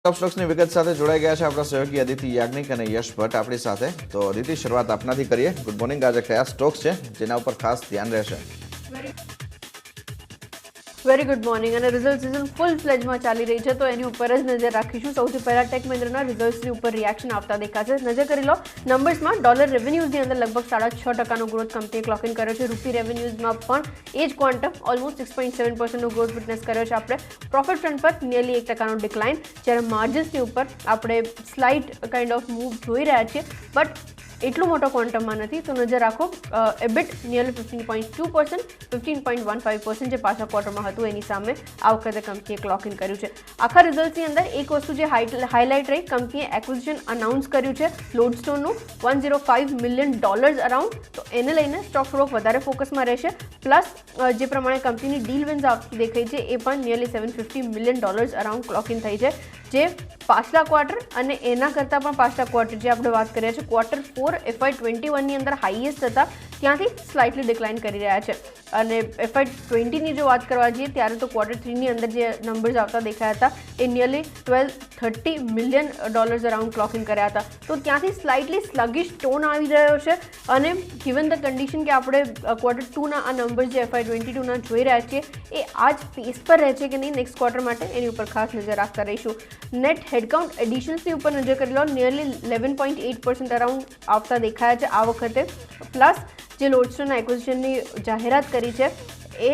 Top stocks ની વિગત સાથે જોડાઈ ગયા છે આપણા સહયોગી અદિતિ યાજ્ઞિક અને યશ ભટ્ટ આપણી સાથે। તો અદિતિ, શરૂઆત આપનાથી કરીએ। Good morning. આજે કયા સ્ટોક્સ છે જેના ઉપર ખાસ ધ્યાન રહેશે? Very good morning. અને રિઝલ્ટ સિઝન ફૂલ ફ્લેજમાં ચાલી રહી છે, તો એની ઉપર જ નજર રાખીશું। સૌથી પહેલાં ટેક મહિન્દ્રાના રિઝલ્ટ્સની ઉપર રિએક્શન આવતા દેખાશે। નજર કરી લો નંબર્સમાં। ડોલર રેવન્યુઝની અંદર લગભગ 6.5% ગ્રોથ કંપનીએ ક્લોક ઇન કર્યો છે। રૂપી રેવન્યુઝમાં પણ એ જ ક્વોન્ટમ ઓલમોસ્ટ 6.7% ગ્રોથ વિટનેસ કર્યો છે આપણે। પ્રોફિટ ફ્રન્ટ પર નિયરલી 1% ડિક્લાઇન, જ્યારે માર્જિન્સની ઉપર આપણે સ્લાઇટ કાઇન્ડ ઓફ મૂવ જોઈ રહ્યા છીએ, બટ એટલો મોટો ક્વોન્ટમમાં નથી। તો નજર રાખો એબિટ નિયરલી 15.2%, 15.15% જે પાછા ક્વાર્ટરમાં હતું એની સામે આ વખતે કંપનીએ ક્લોક ઇન કર્યું છે। આખા રિઝલ્ટની અંદર એક વસ્તુ જે હાઇલાઇટ રહી, કંપનીએ એક્વિઝિશન અનાઉન્સ કર્યું છે લોડસ્ટોનનું $105 મિલિયન અરાઉન્ડ। તો એને લઈને સ્ટોક થોડોક વધારે ફોકસમાં રહેશે। પ્લસ જે પ્રમાણે કંપનીની ડીલ વિન્સ આવતી દેખાઈ છે એ પણ nearly $750 million around clock in થઈ છે, જે પાછલા ક્વાર્ટર અને એના કરતાં પણ પાછલા ક્વાર્ટર જે આપણે વાત કરીએ છીએ Q4 FY21ની અંદર હાઈએસ્ટ હતા ત્યાંથી સ્લાઇટલી ડિક્લાઇન કરી રહ્યા છે। અને FY20ની જો વાત કરવા જઈએ ત્યારે તો Q3ની અંદર જે નંબર્સ આવતા દેખાયા હતા એ nearly $1230 million around clock in કર્યા હતા। તો ત્યાંથી સ્લાઇટલી સ્લગિશ ટોન આવી રહ્યો છે। અને ગિવન ધ કન્ડિશન કે આપણે Q2ના આ નંબર્સ જે FY22ના જોઈ રહ્યા છીએ એ આ જ પેસ પર રહે છે કે નહીં નેક્સ્ટ ક્વાર્ટર માટે, એની ઉપર ખાસ નજર રાખતા રહીશું। નેટ હેડકાઉન્ટ એડિશન્સની ઉપર નજર કરી લો, નિયરલી 11.8% અરાઉન્ડ આવતા દેખાયા છે આ વખતે। પ્લસ જે લોડસ્ટોનના એક્વિઝિશનની જાહેરાત કરી છે એ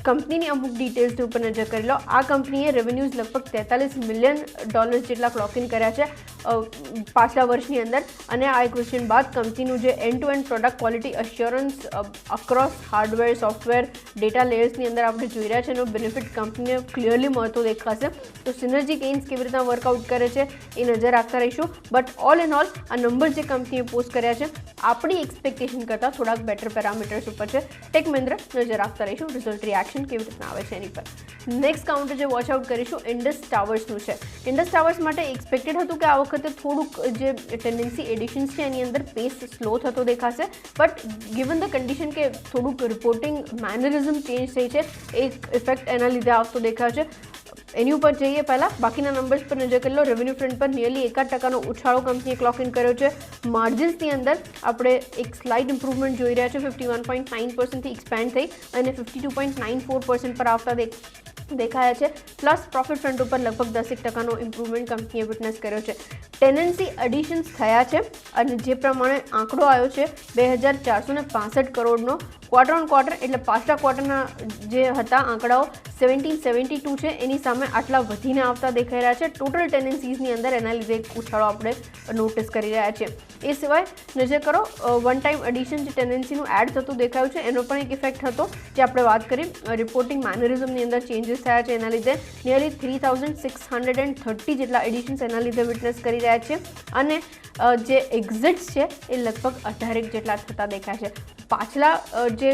કંપનીની અમુક ડિટેલ્સની ઉપર નજર કરી લો। આ કંપનીએ રેવન્યુઝ લગભગ $43 મિલિયન જેટલા ક્લોક ઇન કર્યા છે પાછલા વર્ષની અંદર। અને આ એક્વિઝિશન બાદ કંપનીનું જે end to end product quality assurance across hardware, software, data લેયર્સની અંદર આપણે જોઈ રહ્યા છે એનો બેનિફિટ કંપનીને ક્લિયરલી મળતો દેખાશે। તો સિનર્જી ગેઇન્સ કેવી રીતના વર્કઆઉટ કરે છે એ નજર રાખતા રહીશું। બટ ઓલ ઇન ઓલ આ નંબર જે કંપનીએ પોસ્ટ કર્યા છે આપણી એક્સપેક્ટેશન કરતાં થોડાક બેટર પેરામીટર્સ ઉપર છે। ટેક મહિન્દ્રા નજર રાખતા રહીશું રિઝલ્ટ રિએક્શન કેવી રીતના આવે છે એની પર। નેક્સ્ટ કાઉન્ટર જે વોચ આઉટ કરીશું ઇન્ડસ ટાવર્સનું છે। ઇન્ડસ ટાવર્સ માટે એક્સપેક્ટેડ હતું કે આ વખતે થોડુંક જે ટેન્ડન્સી એડિશન્સ છે એની અંદર પેસ સ્લો થતો દેખાશે, બટ ગિવન ધ કન્ડિશન કે થોડુંક રિપોર્ટિંગ મેનરિઝમ ચેન્જ થઈ છે, એક ઇફેક્ટ એના લીધે આવતો દેખાય છે। એની ઉપર જઈએ પહેલાં બાકીના નંબર્સ પર નજર કરી લો। રેવન્યુ ફ્રન્ટ પર નિયરલી 1% ઉછાળો કંપનીએ ક્લોક ઇન કર્યો છે। માર્જિન્સની અંદર આપણે એક સ્લાઇટ ઇમ્પ્રુવમેન્ટ જોઈ રહ્યા છે, 51.9%થી એક્સપેન્ડ થઈ અને 52.94% પર આવતા દેખાયા છે। પ્લસ પ્રોફિટ ફ્રન્ટ ઉપર લગભગ 10% ઇમ્પ્રુવમેન્ટ કંપનીએ વિટનેસ કર્યો છે। ટેનન્સી એડિશન્સ થયા છે અને જે પ્રમાણે આંકડો આવ્યો છે 2465 કરોડનો ક્વાર્ટર ઓન ક્વાર્ટર, એટલે પાછલા ક્વાર્ટરના જે હતા આંકડાઓ 1772 છે એની સામે આટલા વધીને આવતા દેખાઈ રહ્યા છે ટોટલ ટેનન્સીઝની અંદર। એના લીધે એક ઉછાળો આપણે નોટિસ કરી રહ્યા છીએ। એ સિવાય નજર કરો વન ટાઈમ એડિશન જે ટેનન્સીનું એડ થતું દેખાયું છે એનો પણ એક ઇફેક્ટ હતો જે આપણે વાત કરી રિપોર્ટિંગ મેનરિઝમની અંદર ચેન્જીસ થયા છે એના લીધે નિયરલી 3630 જેટલા એડિશન્સ એના લીધે વિટનેસ કરી રહ્યા છે। અને જે એક્ઝિટ્સ છે એ લગભગ 18 જેટલા થતા દેખાય છે। પાછલા જે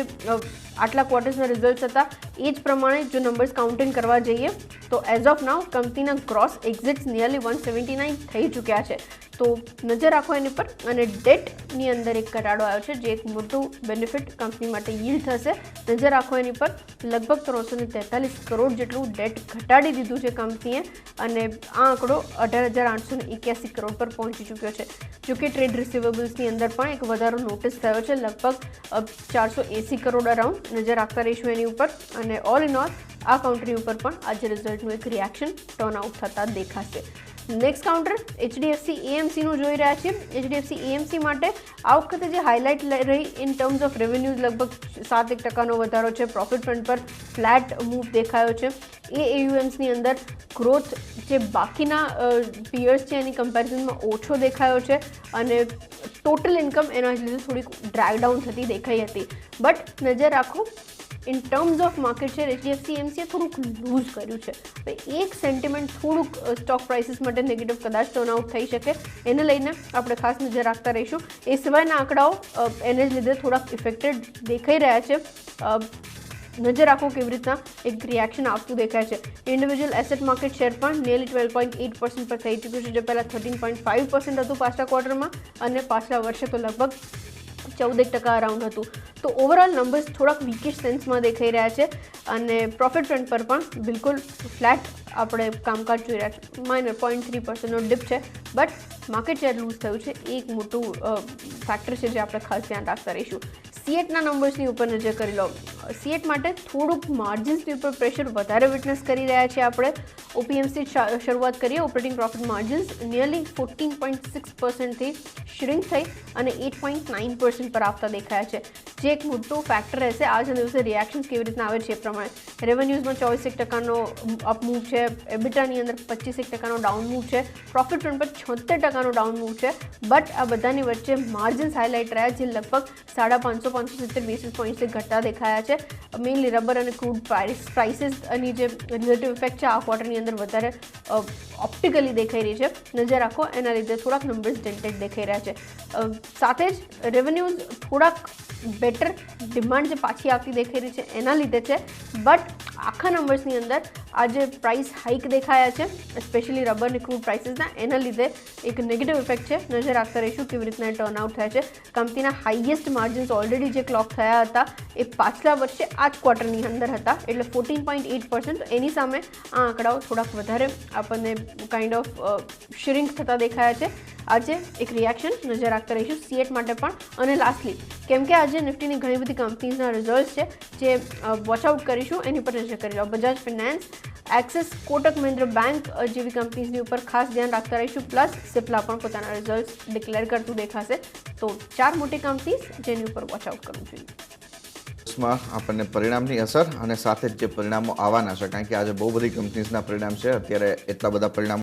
આટલા ક્વાર્ટર્સના રિઝલ્ટ્સ હતા એ જ પ્રમાણે જો નંબર્સ કાઉન્ટિંગ કરવા જઈએ તો એઝ ઓફ નાઉ કંપનીના ગ્રોસ એક્ઝિટ્સ નિયરલી 179 થઈ ચૂક્યા છે। તો નજર રાખો એની પર। અને ડેટની અંદર એક ઘટાડો આવ્યો છે જે એક મોટું બેનિફિટ કંપની માટે યીલ્ડ થશે। નજર રાખો એની પર લગભગ 343 કરોડ જેટલું ડેટ ઘટાડી દીધું છે કંપનીએ અને આ આંકડો 18,881 કરોડ પર પહોંચી ચૂક્યો છે। જોકે ટ્રેડ રિસીવેબલ્સની અંદર પણ એક વધારો નોટિસ થયો છે લગભગ 480 કરોડ અરાઉન્ડ। નજર રાખતા રહીશું એની ઉપર। અને ઓલ ઇન ઓલ આ કાઉન્ટરી ઉપર પણ આજે રિઝલ્ટનું એક રિએક્શન ટર્ન આઉટ થતા દેખાશે। નેક્સ્ટ કાઉન્ટર HDFC AMCનું જોઈ રહ્યા છીએ। HDFC AMC માટે આ વખતે જે હાઇલાઇટ રહી ઇન ટર્મ્સ ઓફ રેવન્યુઝ લગભગ 7% વધારો છે। પ્રોફિટ ફ્રન્ટ પર ફ્લેટ મૂવ દેખાયો છે। AUMsની અંદર ગ્રોથ જે બાકીના પિયર્સ છે એની કમ્પેરિઝનમાં ઓછો દેખાયો છે અને ટોટલ ઇન્કમ એના લીધે થોડીક ડ્રેગ ડાઉન થતી દેખાઈ હતી। બટ નજર રાખો in terms of market share HDFC AMCએ થોડુંક લૂઝ કર્યું છે। હવે એક સેન્ટિમેન્ટ થોડુંક સ્ટોક પ્રાઇસીસ માટે નેગેટિવ કદાચ ટર્ન આઉટ થઈ શકે, એને લઈને આપણે ખાસ નજર રાખતા રહીશું। એ સિવાયના આંકડાઓ એને જ લીધે થોડાક ઇફેક્ટેડ દેખાઈ રહ્યા છે। નજર રાખો કેવી રીતના એક રિએક્શન આવતું દેખાય છે। ઇન્ડિવિજ્યુઅલ એસેટ માર્કેટ શેર પણ નિયરલી 12.8% પર થઈ ચૂક્યું છે, જે પહેલાં 13.5% હતું પાછલા ક્વાર્ટરમાં અને પાછલા વર્ષે તો લગભગ 14% અરાઉન્ડ હતું। તો ઓવરઓલ નંબર્સ થોડાક વીકિશ સેન્સમાં દેખાઈ રહ્યા છે અને પ્રોફિટ ફ્રન્ટ પર પણ બિલકુલ ફ્લેટ આપણે કામકાજ જોઈ રહ્યા છીએ, માઇનર 0.3%નો ડિપ છે, બટ માર્કેટ શેર લૂઝ થયું છે. એક મોટું ફેક્ટર છે જે આપણે ખાસ ધ્યાન રાખતા રહીશું. સીએટના નંબર્સની ઉપર નજર કરી લો. સીએટ માટે થોડુંક માર્જિન્સની ઉપર પ્રેશર વધારે વિટનેસ કરી રહ્યા છીએ આપણે. ઓપીએમસી શરૂઆત કરીએ. Operating profit margins nearly 14.6%થી shrink થઈ અને 8.9% પર આવતા દેખાયા છે, જે એક મોટો ફેક્ટર રહેશે. આજના દિવસે રિએક્શન્સ કેવી રીતના આવે છે એ પ્રમાણે. રેવન્યુઝમાં 24% અપ મૂવ છે, એબિટાની અંદર 25% ડાઉન મૂવ છે, પ્રોફિટ ફ્રન્ટ પર 76% ડાઉન મૂવ છે. બટ આ બધાની વચ્ચે માર્જિન્સ હાઇલાઇટ રહ્યા, જે લગભગ 570 બેસિસ પોઈન્ટથી ઘટતા દેખાયા છે. મેઇનલી રબર અને ક્રૂડ પ્રાઇસીસની જે રિલેટિવ ઇફેક્ટ છે આ ક્વાર્ટરની અંદર વધારે ઓપ્ટિકલી દેખાઈ રહી છે. નજર રાખો, એના લીધે થોડાક નંબર્સ ડેન્ટેડ દેખાઈ રહ્યા છે. સાથે જ રેવન્યુઝ થોડાક બેટર, ડિમાન્ડ જે પાછી આવતી દેખાઈ રહી છે એના લીધે છે. બટ આખા નંબર્સની અંદર આ જે પ્રાઇસ હાઇક દેખાયા છે, સ્પેશિયલી રબર અને ક્રૂડ પ્રાઇસીસના, એના લીધે એક નેગેટિવ ઇફેક્ટ છે. નજર રાખતા રહીશું કેવી રીતના ટર્ન આઉટ થાય છે. કંપનીના હાઈએસ્ટ માર્જિન્સ ઓલરેડી જે ક્લોક થયા હતા એ પાછલા વર્ષે આ જ ક્વાર્ટરની અંદર હતા, એટલે 14.8%. તો એની સામે આ આંકડાઓ થોડાક વધારે આપણને કાઇન્ડ ઓફ શ્રિંક થતા દેખાયા છે. આજે એક રિએક્શન નજર રાખતા રહીશું સીએટ માટે પણ. અને લાસ્ટલી, કેમ કે આજે નિફ્ટીની ઘણી બધી કંપનીઝના રિઝલ્ટ છે જે વોચઆઉટ કરીશું, એની પર નજર કરી લો. Bajaj finance, Axis, Kotak Mahindra bank જેવી કંપનીઝની ઉપર ખાસ ધ્યાન રાખતા રહીશું. પ્લસ સિપ્લા પણ પોતાના રિઝલ્ટ ડિક્લેર કરતું દેખાશે. તો 4 મોટી કંપનીઝ જેની ઉપર વોચઆઉટ કરવું જોઈએ. માં આપણને પરિણામની અસર અને સાથે જ જે પરિણામો આવવાના છે, કારણ કે આજે બહુ બધી કંપનીઝના પરિણામ છે, અત્યારે એટલા બધા પરિણામો